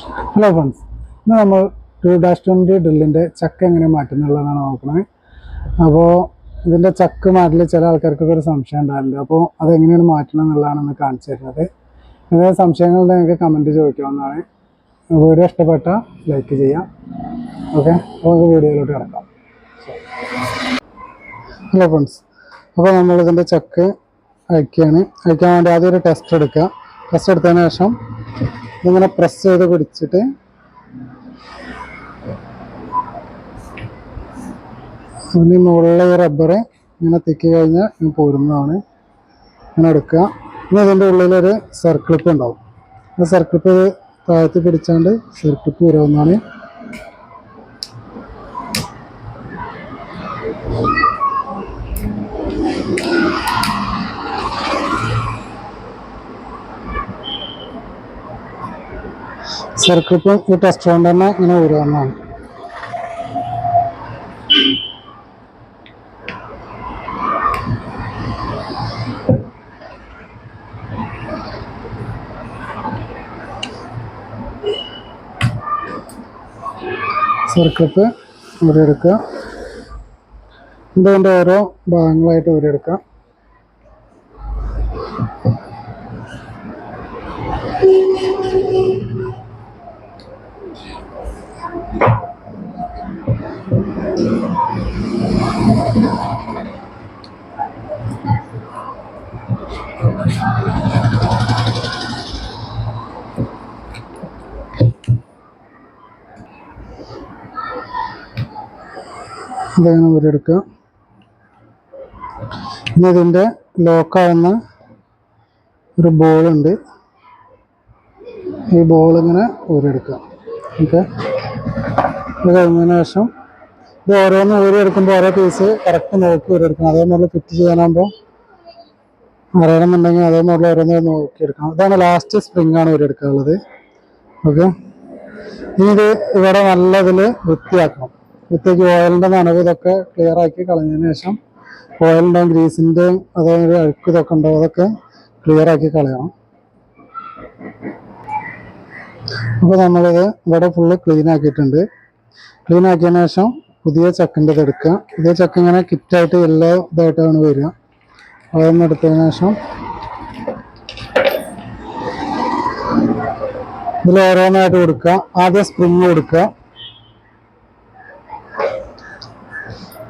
Hello friends, ഇന്ന് നമ്മൾ 2-20 ഡ്രില്ലിൻ്റെ ചക്ക എങ്ങനെ മാറ്റുന്നുള്ളതാണ് നോക്കുന്നത്. അപ്പോൾ ഇതിൻ്റെ ചക്ക് മാറ്റൽ ചില ആൾക്കാർക്കൊക്കെ ഒരു സംശയം ഉണ്ടാവില്ല. അപ്പോൾ അതെങ്ങനെയാണ് മാറ്റണം എന്നുള്ളതാണ് ഇന്ന് കാണിച്ചു തരുന്നത്. നിങ്ങളുടെ സംശയങ്ങൾ നിങ്ങൾക്ക് കമൻറ്റ് ചോദിക്കാവുന്നതാണ്. വീഡിയോ ഇഷ്ടപ്പെട്ട ലൈക്ക് ചെയ്യാം. ഓക്കെ, അപ്പോൾ നമുക്ക് വീഡിയോയിലോട്ട് കിടക്കാം. ഹലോ ഫ്രണ്ട്സ്, അപ്പോൾ നമ്മളിതിൻ്റെ ചക്ക് അയക്കാൻ വേണ്ടി ആദ്യം ഒരു ടെസ്റ്റ് എടുക്കുക. ടെസ്റ്റ് എടുത്തതിന് ശേഷം ഇതിങ്ങനെ പ്രസ് ചെയ്ത് പിടിച്ചിട്ട് അതിന് മുകളിലെ റബ്ബർ ഇങ്ങനെ തിക്കി കഴിഞ്ഞാൽ പോരുന്നതാണ്. ഇങ്ങനെ എടുക്കുക. ഇനി ഇതിൻ്റെ ഉള്ളിലൊരു സർക്ലിപ്പ് ഉണ്ടാവും. ആ സർക്ലിപ്പ് താഴ്ത്തി പിടിച്ചാണ്ട് സർക്ലിപ്പ് വരുന്നതാണ്. സർക്ലിപ്പ് ഈ ടെസ്റ്റ് കൊണ്ട് തന്നെ ഇങ്ങനെ വരുന്നതാണ്. സർക്ലിപ്പ് ഊരിയെടുക്കുക. ഇതിൻ്റെ ഓരോ ഭാഗങ്ങളായിട്ട് ഊരിയെടുക്കുക. ഇതങ്ങനെ ഊരിയെടുക്കുക. ഇനി ഇതിൻ്റെ ലോക്കാവുന്ന ഒരു ബോളുണ്ട്. ഈ ബോളിങ്ങനെ ഊരിയെടുക്കുക. ഓക്കെ, ഇത് കഴിഞ്ഞതിന് ശേഷം ഇത് ഓരോന്ന് ഊരിയെടുക്കുമ്പോൾ ഓരോ പീസ് കറക്റ്റ് നോക്കി ഊരിയെടുക്കണം. അതേ മോഡൽ ഫിറ്റ് ചെയ്യാനാകുമ്പോൾ അറിയണമെന്നുണ്ടെങ്കിൽ അതേ മോഡൽ ഓരോന്ന് നോക്കിയെടുക്കണം. ഇതാണ് ലാസ്റ്റ് സ്പ്രിംഗ് ആണ് ഊരിയെടുക്കാനുള്ളത്. ഓക്കെ, ഇനി ഇത് ഇവിടെ നല്ല ഇതിൽ വൃത്തിയാക്കണം. വൃത്തിയാക്കി ഓയിലിൻ്റെ നനവ് ഇതൊക്കെ ക്ലിയർ ആക്കി കളഞ്ഞതിന് ശേഷം ഓയിലിൻ്റെ ഗ്രീസിൻ്റെ അതേപോലെ അഴുക്ക് ഇതൊക്കെ ഉണ്ടാവും, അതൊക്കെ ക്ലിയർ ആക്കി കളയണം. അപ്പോൾ നമ്മളിത് ഇവിടെ ഫുള്ള് ക്ലീൻ ആക്കിയിട്ടുണ്ട്. ക്ലീൻ ആക്കിയതിന് ശേഷം പുതിയ ചക്കിൻ്റെ ഇത് എടുക്കുക. പുതിയ ചക്ക് ഇങ്ങനെ കിറ്റായിട്ട് എല്ലാ ഇതായിട്ടാണ് വരിക. അതൊന്ന് എടുത്തതിന് ശേഷം ഇതിൽ ഓരോന്നായിട്ട് കൊടുക്കുക. ആദ്യം സ്പ്രിങ് കൊടുക്കുക.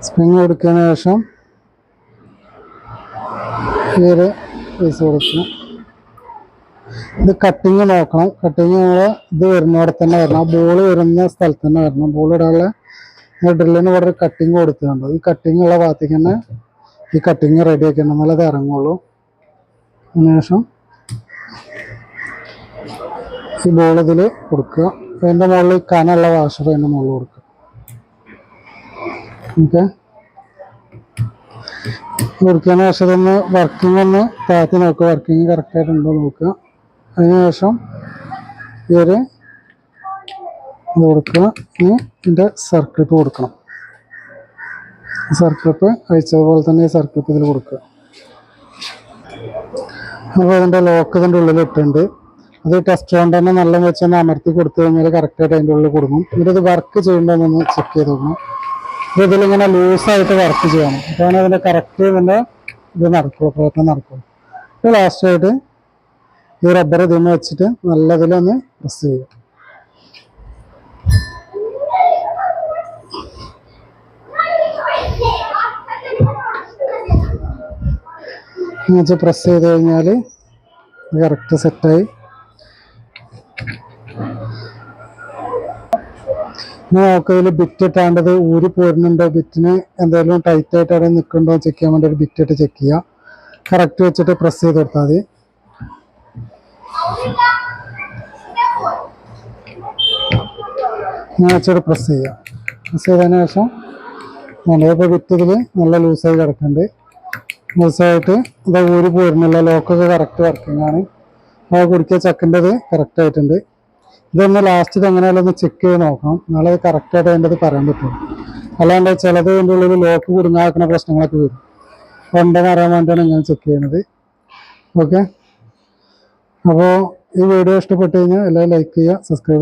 സ്പ്രിങ് കൊടുത്തതിന് ശേഷം ഈ ഒരു പീസ് കൊടുക്കുക. ഇത് കട്ടിങ് നോക്കണം. കട്ടിങ് നമ്മൾ ഇത് വരുന്നവിടെ തന്നെ വരണം. ആ ബോള് വരുന്ന സ്ഥലത്ത് തന്നെ വരണം. ബോൾ ഇടാനുള്ള ഡ്രില്ലിന് ഇവിടെ ഒരു കട്ടിങ് കൊടുത്തിട്ടുണ്ട്. ഈ കട്ടിങ് ഉള്ള ഭാഗത്തേക്ക് തന്നെ ഈ കട്ടിങ് റെഡി ആക്കിയാണ് നല്ലത് ഇറങ്ങുള്ളൂ. അതിനുശേഷം ഈ ബോൾ ഇതിൽ കൊടുക്കുക. അതിൻ്റെ മുകളിൽ കനുള്ള വാഷർ അതിൻ്റെ മുകളിൽ കൊടുക്കുക. ഓക്കെ, കൊടുത്തതിന് ശേഷം ഇതൊന്ന് വർക്കിംഗ് ഒന്ന് താഴ്ത്തി നോക്കുക. വർക്കിംഗ് കറക്റ്റായിട്ടുണ്ടോ നോക്കുക. അതിനുശേഷം ഈ ഒരു ഇത് കൊടുക്കുക. ഇനി ഇതിൻ്റെ സർക്ലിപ്പ് കൊടുക്കണം. സർക്ലിപ്പ് അഴിച്ചതുപോലെ തന്നെ ഈ സർക്ലിപ്പ് ഇതിൽ കൊടുക്കുക. അപ്പോൾ അതിൻ്റെ ലോക്ക് ഇതിൻ്റെ ഉള്ളിൽ ഇട്ടുണ്ട്. അത് ടെസ്റ്റ് കൊണ്ട് തന്നെ നല്ല വെച്ചൊന്ന് അമർത്തി കൊടുത്തു കഴിഞ്ഞാൽ കറക്റ്റായിട്ട് അതിൻ്റെ ഉള്ളിൽ കൊടുക്കും. ഇതിത് വർക്ക് ചെയ്യേണ്ടതെന്ന് ചെക്ക് ചെയ്ത് നോക്കണം. അപ്പോൾ ഇതിലിങ്ങനെ ലൂസായിട്ട് വർക്ക് ചെയ്യണം. അപ്പോഴാണ് അതിൻ്റെ കറക്റ്റ് ഇതിൻ്റെ ഇത് നടക്കുള്ളൂ, പ്രവർത്തനം നടക്കുള്ളൂ. അപ്പോൾ ലാസ്റ്റായിട്ട് ഈ റബ്ബർ ഇതിന് വെച്ചിട്ട് നല്ലതിലൊന്ന് പ്രസ് ചെയ്യുക. എന്നുവെച്ചാൽ പ്രസ് ചെയ്ത് കഴിഞ്ഞാൽ കറക്റ്റ് സെറ്റായി. ഇനി നമുക്ക് ഇതിൽ ബിറ്റ് ഇട്ടാണ്ടത് ഊരി പോരുന്നുണ്ടോ, ബിറ്റിന് എന്തെങ്കിലും ടൈറ്റായിട്ട് അവിടെ നിൽക്കുന്നുണ്ടോ ചെക്ക് ചെയ്യാൻ വേണ്ടി ഒരു ബിറ്റ് ഇട്ട് ചെക്ക് ചെയ്യുക. കറക്റ്റ് വെച്ചിട്ട് പ്രസ് ചെയ്ത് കൊടുത്താൽ മതി. ഞാൻ വെച്ചിട്ട് പ്രസ് ചെയ്യുക. പ്രസ് ചെയ്തതിന് ശേഷം ഇപ്പോൾ ബിറ്റ് ഇതിൽ നല്ല ലൂസായി കിടക്കുന്നുണ്ട്. ലൂസായിട്ട് ഇത് ഊരി പോരുന്നില്ല. ലോക്കൊക്കെ കറക്റ്റ് വർക്കിംഗ് ആണ്. അത് കുടിക്കിയ ചക്കിൻ്റെത് കറക്റ്റ് ആയിട്ടുണ്ട്. ഇതൊന്ന് ലാസ്റ്റ് എങ്ങനെയാലും ഒന്ന് ചെക്ക് ചെയ്ത് നോക്കണം. എന്നാലത് കറക്റ്റായിട്ട് അതിൻ്റെ പറയാൻ പറ്റുള്ളൂ. അല്ലാണ്ട് ചിലത് ഇതിൻ്റെ ഉള്ളിൽ ലോക്ക് കുടുങ്ങാക്കുന്ന പ്രശ്നങ്ങളൊക്കെ വരും. അപ്പോൾ ഉണ്ടെന്ന് അറിയാൻ വേണ്ടിയാണ് ഞാൻ ചെക്ക് ചെയ്യുന്നത്. ഓക്കെ, അപ്പോൾ ഈ വീഡിയോ ഇഷ്ടപ്പെട്ടു കഴിഞ്ഞാൽ എല്ലാവരും ലൈക്ക് ചെയ്യുക, സബ്സ്ക്രൈബ്